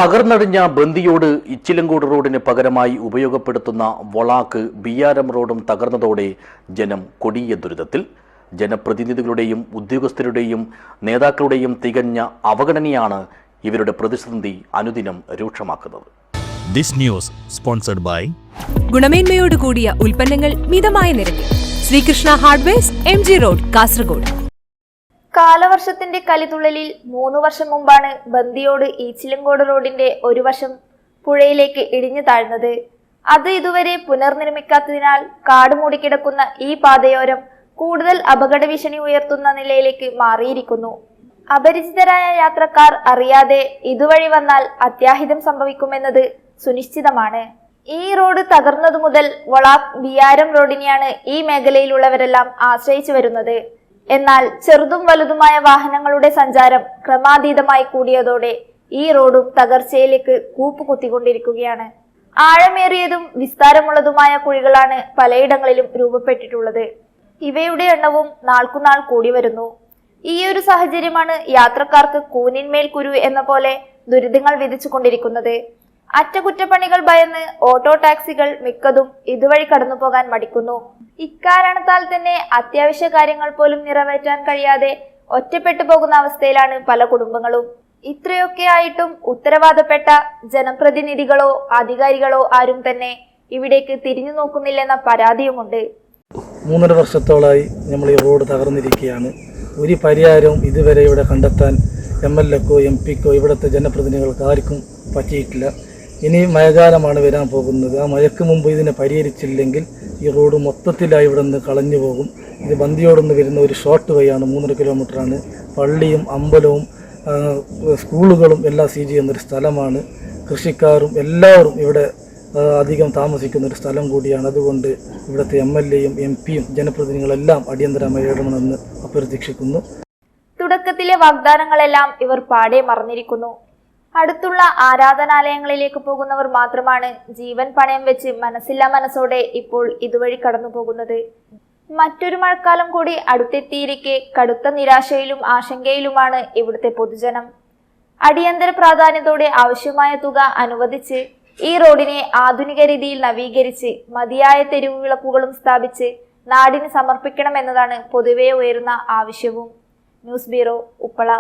തകർന്നടിഞ്ഞ ബന്ദിയോട് ഇച്ചിലങ്കോട് റോഡിന് പകരമായി ഉപയോഗപ്പെടുത്തുന്ന വൊളാക്ക് ബിയാരം റോഡും തകർന്നതോടെ ജനം കൊടിയ ദുരിതത്തിൽ. ജനപ്രതിനിധികളുടെയും ഉദ്യോഗസ്ഥരുടെയും നേതാക്കളുടെയും തികഞ്ഞ അവഗണനയാണ് ഇവരുടെ പ്രതിസന്ധി അനുദിനം രൂക്ഷമാക്കുന്നത്. ദിസ് ന്യൂസ് സ്പോൺസർഡ് ബൈ ഗുണമേന്മയോട് കൂടിയ ഉൽപ്പന്നങ്ങൾ മിതമായ നിരക്കിൽ Sreekrishna hardwares, MG road, Kasaragod. കാലവർഷത്തിന്റെ കലിതുള്ളലിൽ 3 വർഷം മുമ്പാണ് ബന്ദിയോട് ഈച്ചിലങ്കോട് റോഡിന്റെ ഒരു വശം പുഴയിലേക്ക് ഇടിഞ്ഞു താഴ്ന്നത്. അത് ഇതുവരെ പുനർനിർമ്മിക്കാത്തതിനാൽ കാട് മൂടിക്കിടക്കുന്ന ഈ പാതയോരം കൂടുതൽ അപകട ഭീഷണി ഉയർത്തുന്ന നിലയിലേക്ക് മാറിയിരിക്കുന്നു. അപരിചിതരായ യാത്രക്കാർ അറിയാതെ ഇതുവഴി വന്നാൽ അത്യാഹിതം സംഭവിക്കുമെന്നത് സുനിശ്ചിതമാണ്. ഈ റോഡ് തകർന്നതു മുതൽ വൊളാക്ക് ബിയാരം റോഡിനെയാണ് ഈ മേഖലയിലുള്ളവരെല്ലാം ആശ്രയിച്ചു വരുന്നത്. എന്നാൽ ചെറുതും വലുതുമായ വാഹനങ്ങളുടെ സഞ്ചാരം ക്രമാതീതമായി കൂടിയതോടെ ഈ റോഡും തകർച്ചയിലേക്ക് കൂപ്പുകുത്തിക്കൊണ്ടിരിക്കുകയാണ്. ആഴമേറിയതും വിസ്താരമുള്ളതുമായ കുഴികളാണ് പലയിടങ്ങളിലും രൂപപ്പെട്ടിട്ടുള്ളത്. ഇവയുടെ എണ്ണവും നാൾക്കുനാൾ കൂടി വരുന്നു. ഈയൊരു സാഹചര്യമാണ് യാത്രക്കാർക്ക് കൂനിന്മേൽ കുരു എന്ന പോലെ ദുരിതങ്ങൾ വിധിച്ചുകൊണ്ടിരിക്കുന്നത്. അറ്റകുറ്റപ്പണികൾ ഭയന്ന് ഓട്ടോ ടാക്സികൾ മിക്കതും ഇതുവഴി കടന്നു പോകാൻ മടിക്കുന്നു. ഇക്കാരണത്താൽ തന്നെ അത്യാവശ്യ കാര്യങ്ങൾ പോലും നിറവേറ്റാൻ കഴിയാതെ ഒറ്റപ്പെട്ടു പോകുന്ന അവസ്ഥയിലാണ് പല കുടുംബങ്ങളും. ഇത്രയൊക്കെ ആയിട്ടും ഉത്തരവാദപ്പെട്ട ജനപ്രതിനിധികളോ അധികാരികളോ ആരും തന്നെ ഇവിടേക്ക് തിരിഞ്ഞു നോക്കുന്നില്ലെന്ന പരാതിയുമുണ്ട്. 3.5 വർഷത്തോളമായി നമ്മൾ ഈ റോഡ് തകർന്നിരിക്കുകയാണ്. ഒരു പരിഹാരവും ഇതുവരെ ഇവിടെ കണ്ടെത്താൻ MLAക്കോ MP ക്കോ ഇവിടുത്തെ ജനപ്രതിനിധികൾക്ക് ആർക്കും പറ്റിയിട്ടില്ല. ഇനി മഴക്കാലമാണ് വരാൻ പോകുന്നത്. ആ മഴയ്ക്ക് മുമ്പ് ഇതിനെ പരിഹരിച്ചില്ലെങ്കിൽ ഈ റോഡ് മൊത്തത്തിലായി ഇവിടെ നിന്ന് കളഞ്ഞു പോകും. ഇത് ബന്ദിയോടൊന്ന് വരുന്ന ഒരു ഷോർട്ട് വഴിയാണ്, 3.5 കിലോമീറ്ററാണ്. പള്ളിയും അമ്പലവും സ്കൂളുകളും എല്ലാം ചെയ്യുന്നൊരു സ്ഥലമാണ്. കൃഷിക്കാരും എല്ലാവരും ഇവിടെ അധികം താമസിക്കുന്ന ഒരു സ്ഥലം കൂടിയാണ്. അതുകൊണ്ട് ഇവിടുത്തെ MLAയും MP യും ജനപ്രതിനിധികളെല്ലാം അടിയന്തരമായി ഇടപെടണമെന്ന് അഭ്യർത്ഥിക്കുന്നു. തുടക്കത്തിലെ വാഗ്ദാനങ്ങളെല്ലാം ഇവർ പാടെ മറന്നിരിക്കുന്നു. അടുത്തുള്ള ആരാധനാലയങ്ങളിലേക്ക് പോകുന്നവർ മാത്രമാണ് ജീവൻ പണയം വെച്ച് മനസ്സില്ലാ മനസ്സോടെ ഇപ്പോൾ ഇതുവഴി കടന്നു പോകുന്നത്. മറ്റൊരു മഴക്കാലം കൂടി അടുത്തെത്തിയിരിക്കെ കടുത്ത നിരാശയിലും ആശങ്കയിലുമാണ് ഇവിടുത്തെ പൊതുജനം. അടിയന്തര പ്രാധാന്യത്തോടെ ആവശ്യമായ തുക അനുവദിച്ച് ഈ റോഡിനെ ആധുനിക രീതിയിൽ നവീകരിച്ച് മതിയായ തെരുവ് വിളക്കുകളും സ്ഥാപിച്ച് നാടിന് സമർപ്പിക്കണമെന്നതാണ് പൊതുവെ ഉയരുന്ന ആവശ്യവും. News bureau, Uppala.